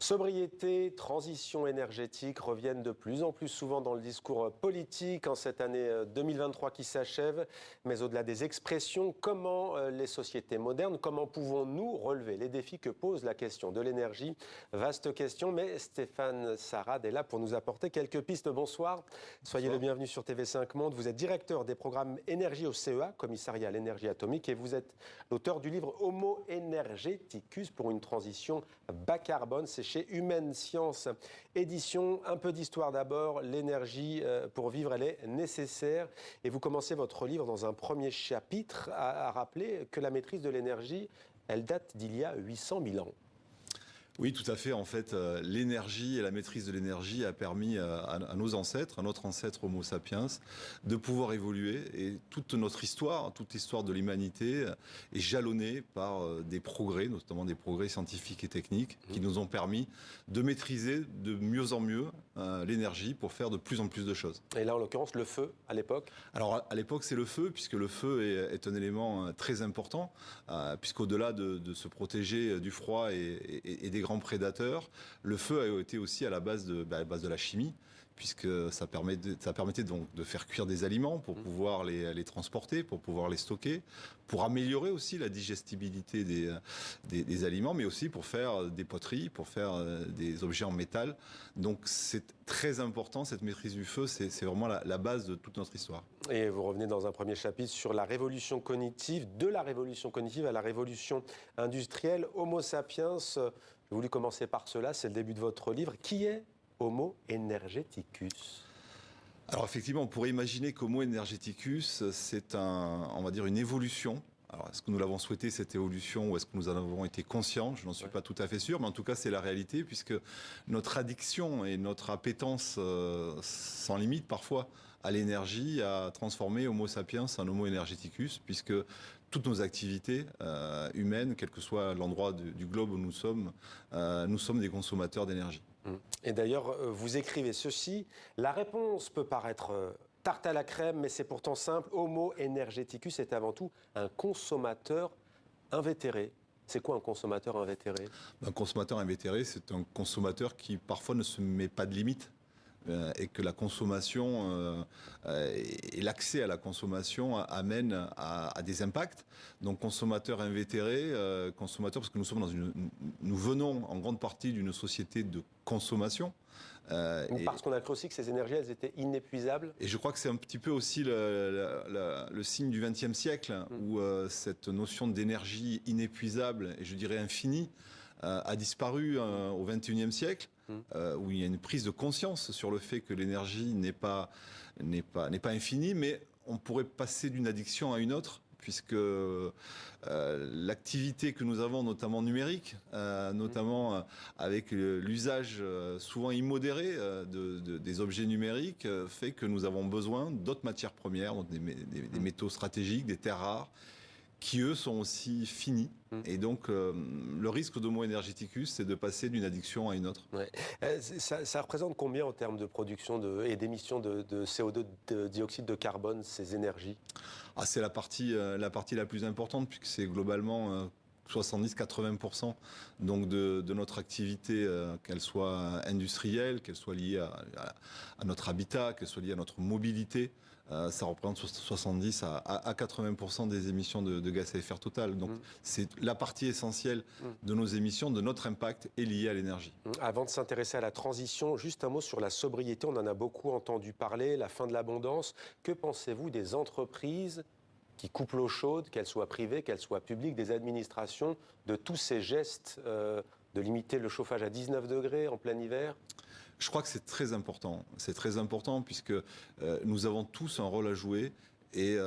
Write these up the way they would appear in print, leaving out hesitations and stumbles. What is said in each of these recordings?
Sobriété, transition énergétique reviennent de plus en plus souvent dans le discours politique en cette année 2023 qui s'achève. Mais au-delà des expressions, comment les sociétés modernes, comment pouvons-nous relever les défis que pose la question de l'énergie? Vaste question, mais Stéphane Sarad est là pour nous apporter quelques pistes. Bonsoir. Soyez le bienvenu sur TV5 Monde. Vous êtes directeur des programmes énergie au CEA, commissariat à l'énergie atomique, et vous êtes l'auteur du livre Homo Energeticus pour une transition bas carbone. C'est chez Humaine Science Édition. Un peu d'histoire d'abord. L'énergie pour vivre, elle est nécessaire. Et vous commencez votre livre dans un premier chapitre à rappeler que la maîtrise de l'énergie, elle date d'il y a 800 000 ans. Oui, tout à fait. En fait, l'énergie et la maîtrise de l'énergie a permis à nos ancêtres, à notre ancêtre Homo sapiens, de pouvoir évoluer. Et toute notre histoire, toute l'histoire de l'humanité est jalonnée par des progrès, notamment des progrès scientifiques et techniques, qui nous ont permis de maîtriser de mieux en mieux l'énergie pour faire de plus en plus de choses. Et là, en l'occurrence, le feu, à l'époque? Alors, à l'époque, c'est le feu, puisque le feu est un élément très important, puisqu'au-delà de se protéger du froid et des grands prédateurs, le feu a été aussi à la base de la chimie, puisque ça permettait donc de faire cuire des aliments pour pouvoir les transporter, pour pouvoir les stocker, pour améliorer aussi la digestibilité des aliments, mais aussi pour faire des poteries, pour faire des objets en métal. Donc c'est très important, cette maîtrise du feu, c'est vraiment la base de toute notre histoire. Et vous revenez dans un premier chapitre sur la révolution cognitive, de la révolution cognitive à la révolution industrielle. Homo sapiens, j'ai voulu commencer par cela, c'est le début de votre livre. Qui est Homo Energeticus? Alors effectivement, on pourrait imaginer qu'Homo Energeticus, c'est on va dire une évolution. Alors, est-ce que nous l'avons souhaité, cette évolution, ou est-ce que nous en avons été conscients? Je n'en suis pas tout à fait sûr, mais en tout cas, c'est la réalité, puisque notre addiction et notre appétence sans limite, parfois, à l'énergie, a transformé Homo sapiens en Homo Energeticus, puisque toutes nos activités humaines, quel que soit l'endroit du globe où nous sommes des consommateurs d'énergie. Et d'ailleurs, vous écrivez ceci, la réponse peut paraître tarte à la crème, mais c'est pourtant simple. Homo Energeticus est avant tout un consommateur invétéré. C'est quoi un consommateur invétéré? Un consommateur invétéré, c'est un consommateur qui parfois ne se met pas de limite. Et que la consommation et l'accès à la consommation amène à des impacts. Donc consommateur invétéré, consommateur parce que nous venons en grande partie d'une société de consommation. Parce qu'on a cru aussi que ces énergies, elles étaient inépuisables. Et je crois que c'est un petit peu aussi le signe du XXe siècle, où cette notion d'énergie inépuisable, et je dirais infinie, a disparu au XXIe siècle, où il y a une prise de conscience sur le fait que l'énergie n'est pas infinie, mais on pourrait passer d'une addiction à une autre, puisque l'activité que nous avons, notamment numérique, notamment avec l'usage souvent immodéré des objets numériques, fait que nous avons besoin d'autres matières premières, donc des métaux stratégiques, des terres rares, qui eux sont aussi finis. Et donc le risque d'Homo Energeticus, c'est de passer d'une addiction à une autre. Ouais. Ça représente combien en termes de production et d'émissions de CO2, de dioxyde de carbone, ces énergies? C'est la partie la plus importante, puisque c'est globalement 70-80% donc de notre activité, qu'elle soit industrielle, qu'elle soit liée à notre habitat, qu'elle soit liée à notre mobilité. Ça représente 70 à 80% des émissions de gaz à effet total. Donc c'est la partie essentielle de nos émissions, de notre impact est liée à l'énergie. Avant de s'intéresser à la transition, juste un mot sur la sobriété. On en a beaucoup entendu parler, la fin de l'abondance. Que pensez-vous des entreprises qui coupent l'eau chaude, qu'elles soient privées, qu'elles soient publiques, des administrations, de tous ces gestes de limiter le chauffage à 19 degrés en plein hiver? Je crois que c'est très important. C'est très important puisque nous avons tous un rôle à jouer. Et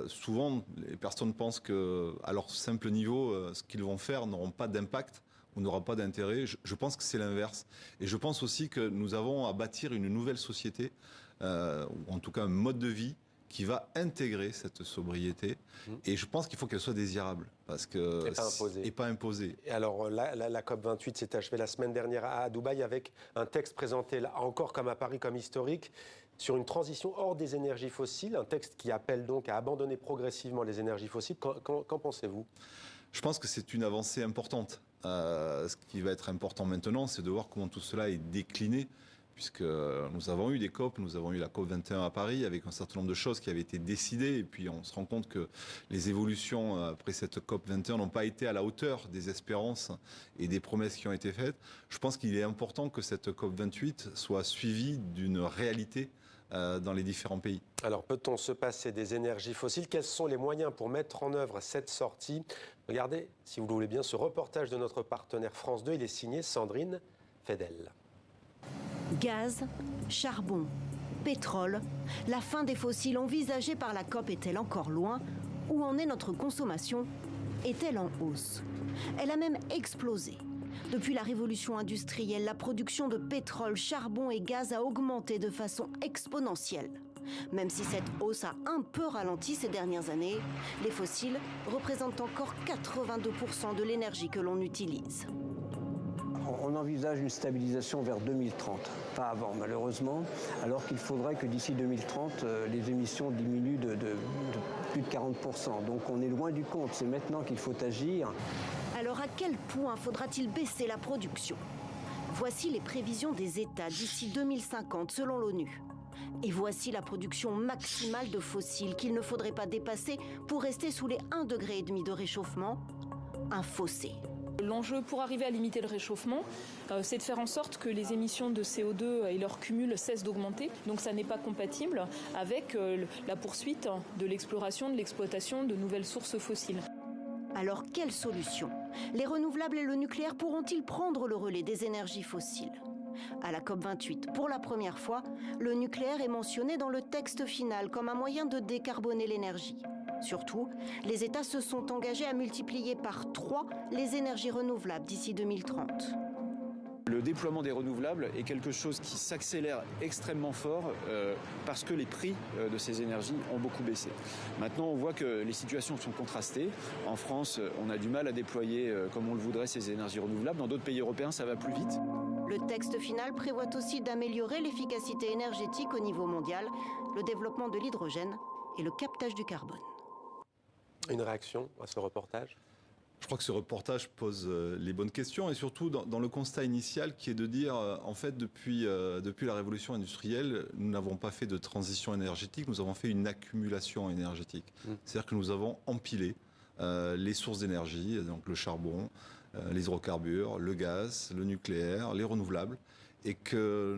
souvent, les personnes pensent qu'à leur simple niveau, ce qu'ils vont faire n'auront pas d'impact ou n'aura pas d'intérêt. Je pense que c'est l'inverse. Et je pense aussi que nous avons à bâtir une nouvelle société, ou en tout cas un mode de vie, qui va intégrer cette sobriété. Et je pense qu'il faut qu'elle soit désirable. Parce que et pas imposée. Et alors, la COP28 s'est achevée la semaine dernière à Dubaï avec un texte présenté, là encore comme à Paris, comme historique, sur une transition hors des énergies fossiles. Un texte qui appelle donc à abandonner progressivement les énergies fossiles. Qu'en pensez-vous? Je pense que c'est une avancée importante. ce qui va être important maintenant, c'est de voir comment tout cela est décliné, puisque nous avons eu des COP, nous avons eu la COP 21 à Paris, avec un certain nombre de choses qui avaient été décidées, et puis on se rend compte que les évolutions après cette COP 21 n'ont pas été à la hauteur des espérances et des promesses qui ont été faites. Je pense qu'il est important que cette COP 28 soit suivie d'une réalité dans les différents pays. Alors, peut-on se passer des énergies fossiles? Quels sont les moyens pour mettre en œuvre cette sortie? Regardez, si vous le voulez bien, ce reportage de notre partenaire France 2. Il est signé Sandrine Fedel. Gaz, charbon, pétrole, la fin des fossiles envisagée par la COP est-elle encore loin? Où en est notre consommation? Est-elle en hausse? Elle a même explosé. Depuis la révolution industrielle, la production de pétrole, charbon et gaz a augmenté de façon exponentielle. Même si cette hausse a un peu ralenti ces dernières années, les fossiles représentent encore 82% de l'énergie que l'on utilise. On envisage une stabilisation vers 2030, pas avant malheureusement, alors qu'il faudrait que d'ici 2030, les émissions diminuent de plus de 40%. Donc on est loin du compte, c'est maintenant qu'il faut agir. Alors à quel point faudra-t-il baisser la production? Voici les prévisions des États d'ici 2050 selon l'ONU. Et voici la production maximale de fossiles qu'il ne faudrait pas dépasser pour rester sous les 1,5 degré de réchauffement. Un fossé. L'enjeu pour arriver à limiter le réchauffement, c'est de faire en sorte que les émissions de CO2 et leur cumul cessent d'augmenter. Donc ça n'est pas compatible avec la poursuite de l'exploration, de l'exploitation de nouvelles sources fossiles. Alors quelle solution? Les renouvelables et le nucléaire pourront-ils prendre le relais des énergies fossiles? À la COP28, pour la première fois, le nucléaire est mentionné dans le texte final comme un moyen de décarboner l'énergie. Surtout, les États se sont engagés à multiplier par 3 les énergies renouvelables d'ici 2030. Le déploiement des renouvelables est quelque chose qui s'accélère extrêmement fort parce que les prix de ces énergies ont beaucoup baissé. Maintenant, on voit que les situations sont contrastées. En France, on a du mal à déployer comme on le voudrait ces énergies renouvelables. Dans d'autres pays européens, ça va plus vite. Le texte final prévoit aussi d'améliorer l'efficacité énergétique au niveau mondial, le développement de l'hydrogène et le captage du carbone. Une réaction à ce reportage? Je crois que ce reportage pose les bonnes questions et surtout dans le constat initial qui est de dire, en fait, depuis la révolution industrielle, nous n'avons pas fait de transition énergétique, nous avons fait une accumulation énergétique. C'est-à-dire que nous avons empilé les sources d'énergie, donc le charbon, les hydrocarbures, le gaz, le nucléaire, les renouvelables, et que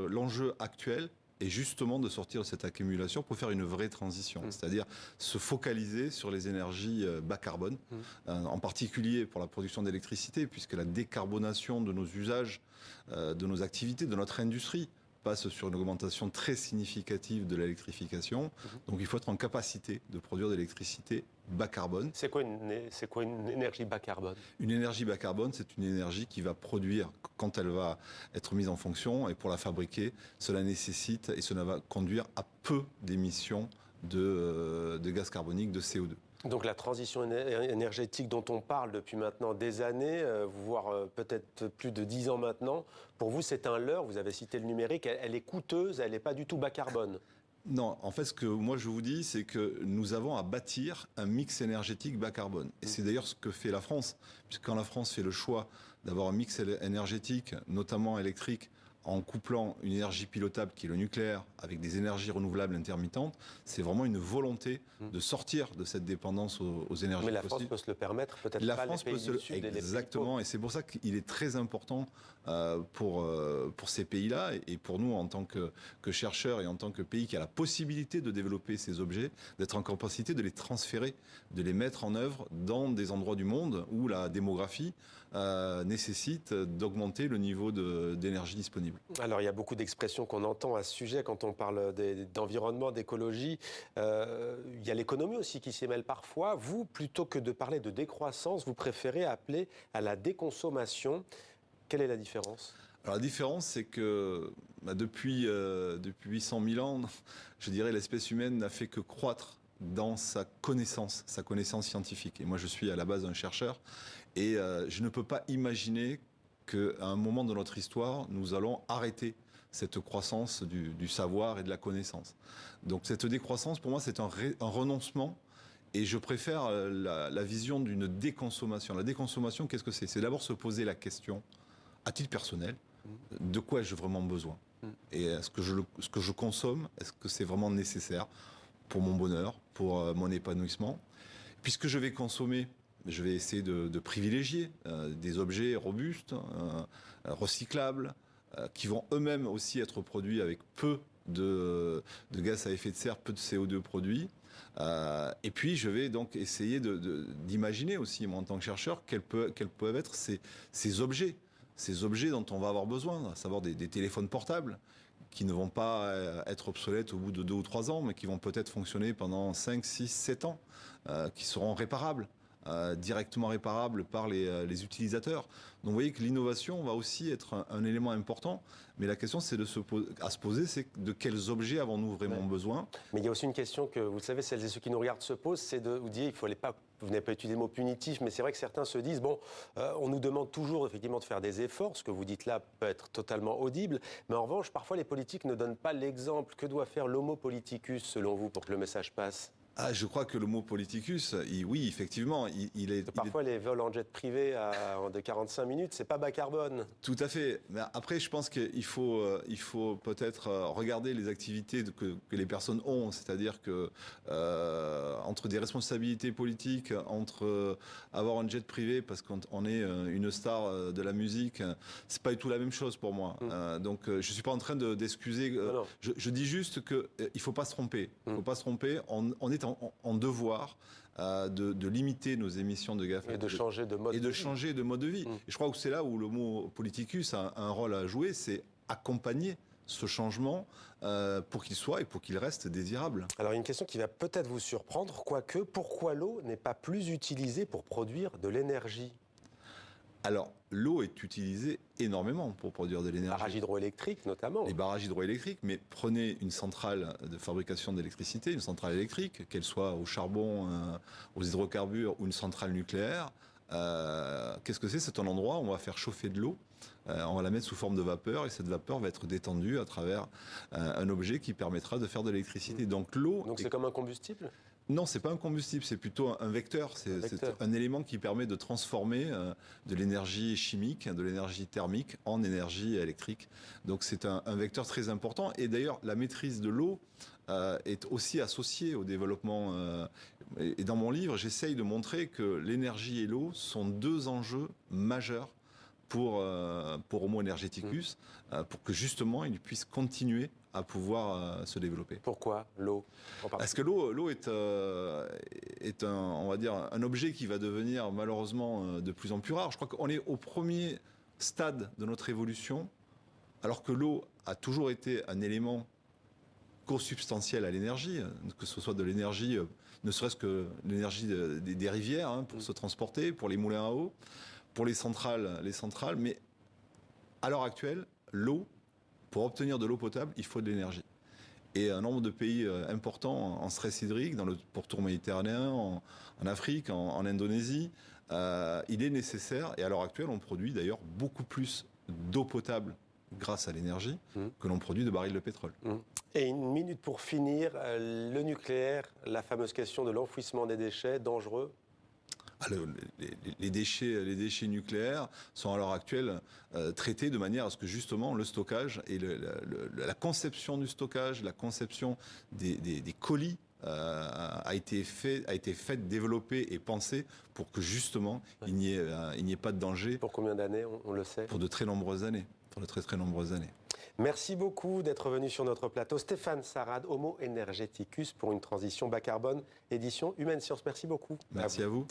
l'enjeu actuel est justement de sortir de cette accumulation pour faire une vraie transition, c'est-à-dire se focaliser sur les énergies bas carbone, en particulier pour la production d'électricité, puisque la décarbonation de nos usages, de nos activités, de notre industrie, passe sur une augmentation très significative de l'électrification. Donc il faut être en capacité de produire de l'électricité bas carbone. C'est quoi une énergie bas carbone? Une énergie bas carbone, c'est une énergie qui va produire quand elle va être mise en fonction, et pour la fabriquer, cela nécessite et cela va conduire à peu d'émissions de gaz carbonique, de CO2. Donc la transition énergétique dont on parle depuis maintenant des années, voire peut-être plus de 10 ans maintenant, pour vous c'est un leurre, vous avez cité le numérique, elle est coûteuse, elle n'est pas du tout bas carbone. Non, en fait, ce que moi je vous dis, c'est que nous avons à bâtir un mix énergétique bas carbone. Et c'est d'ailleurs ce que fait la France, puisque quand la France fait le choix d'avoir un mix énergétique, notamment électrique, en couplant une énergie pilotable qui est le nucléaire avec des énergies renouvelables intermittentes, c'est vraiment une volonté de sortir de cette dépendance aux énergies fossiles. Mais la France peut se le permettre, peut-être la pas France les pays peut du Sud. Exactement, et c'est pour ça qu'il est très important pour ces pays-là et pour nous en tant que chercheurs et en tant que pays qui a la possibilité de développer ces objets, d'être en capacité de les transférer, de les mettre en œuvre dans des endroits du monde où la démographie nécessite d'augmenter le niveau d'énergie disponible. Alors il y a beaucoup d'expressions qu'on entend à ce sujet quand on parle d'environnement, d'écologie. Il y a l'économie aussi qui s'y mêle parfois. Vous, plutôt que de parler de décroissance, vous préférez appeler à la déconsommation. Quelle est la différence ? Alors la différence, c'est que depuis 800 000 ans, je dirais l'espèce humaine n'a fait que croître dans sa connaissance scientifique. Et moi, je suis à la base un chercheur et je ne peux pas imaginer qu'à un moment de notre histoire, nous allons arrêter cette croissance du savoir et de la connaissance. Donc cette décroissance, pour moi, c'est un renoncement Et je préfère la vision d'une déconsommation. La déconsommation, qu'est-ce que c'est? C'est d'abord se poser la question, à titre personnel, de quoi ai-je vraiment besoin? Et ce que je consomme, est-ce que c'est vraiment nécessaire pour mon bonheur, pour mon épanouissement? Puisque je vais consommer, je vais essayer de privilégier des objets robustes, recyclables, qui vont eux-mêmes aussi être produits avec peu de gaz à effet de serre, peu de CO2 produits. Et puis je vais donc essayer d'imaginer aussi, moi en tant que chercheur, quels peuvent être ces objets dont on va avoir besoin, à savoir des téléphones portables, qui ne vont pas être obsolètes au bout de 2 ou 3 ans, mais qui vont peut-être fonctionner pendant 5, 6, 7 ans, qui seront réparables. Directement réparables par les utilisateurs. Donc vous voyez que l'innovation va aussi être un élément important, mais la question c'est à se poser, c'est de quels objets avons-nous vraiment besoin? Mais il y a aussi une question que, vous le savez, celles et ceux qui nous regardent se posent, c'est de vous dire, vous n'avez pas utilisé le mot punitif, mais c'est vrai que certains se disent, on nous demande toujours effectivement de faire des efforts, ce que vous dites là peut être totalement audible, mais en revanche, parfois les politiques ne donnent pas l'exemple. Que doit faire l'homo politicus, selon vous, pour que le message passe? Je crois que le mot politicus, oui, effectivement, il est... Parfois, les vols en jet privé de 45 minutes, c'est pas bas carbone. Tout à fait. Mais après, je pense qu'il faut peut-être regarder les activités que les personnes ont. C'est-à-dire que entre des responsabilités politiques, entre avoir un jet privé parce qu'on est une star de la musique, c'est pas du tout la même chose pour moi. Donc, je suis pas en train d'excuser. Je dis juste qu'il faut pas se tromper. Il faut pas se tromper. On est en devoir de limiter nos émissions de gaz et de changer de mode de vie. Et je crois que c'est là où le mot politicus a un rôle à jouer, c'est accompagner ce changement pour qu'il soit et pour qu'il reste désirable. Alors une question qui va peut-être vous surprendre, quoique, pourquoi l'eau n'est pas plus utilisée pour produire de l'énergie? Alors, l'eau est utilisée énormément pour produire de l'énergie. Barrages hydroélectriques, notamment. Les barrages hydroélectriques, mais prenez une centrale de fabrication d'électricité, une centrale électrique, qu'elle soit au charbon, aux hydrocarbures ou une centrale nucléaire. Qu'est-ce que c'est? C'est un endroit où on va faire chauffer de l'eau, on va la mettre sous forme de vapeur et cette vapeur va être détendue à travers un objet qui permettra de faire de l'électricité. Donc l'eau... Donc c'est comme un combustible? Non, c'est pas un combustible, c'est plutôt un vecteur. C'est un élément qui permet de transformer de l'énergie chimique, de l'énergie thermique en énergie électrique. Donc c'est un vecteur très important. Et d'ailleurs, la maîtrise de l'eau est aussi associée au développement. Et dans mon livre, j'essaye de montrer que l'énergie et l'eau sont 2 enjeux majeurs pour Homo energeticus, pour que justement il puisse continuer à pouvoir se développer. Pourquoi l'eau? Parce que l'eau est on va dire, un objet qui va devenir malheureusement de plus en plus rare. Je crois qu'on est au premier stade de notre évolution, alors que l'eau a toujours été un élément consubstantiel à l'énergie, que ce soit de l'énergie, ne serait-ce que l'énergie des rivières, pour se transporter, pour les moulins à eau, pour les centrales, mais à l'heure actuelle, l'eau, pour obtenir de l'eau potable, il faut de l'énergie. Et un nombre de pays importants en stress hydrique, dans le pourtour méditerranéen, en Afrique, en Indonésie, il est nécessaire, et à l'heure actuelle, on produit d'ailleurs beaucoup plus d'eau potable grâce à l'énergie que l'on produit de barils de pétrole. Et une minute pour finir, le nucléaire, la fameuse question de l'enfouissement des déchets, dangereux? Les déchets nucléaires sont à l'heure actuelle traités de manière à ce que justement le stockage et la conception du stockage, la conception des colis a été faite, développée et pensée pour que justement il n'y ait pas de danger. Pour combien d'années, on le sait? Pour de très nombreuses années. Pour de très très nombreuses années. Merci beaucoup d'être venu sur notre plateau. Stéphane Sarade, Homo energeticus pour une transition bas carbone, édition Humaine Science. Merci beaucoup. Merci à vous.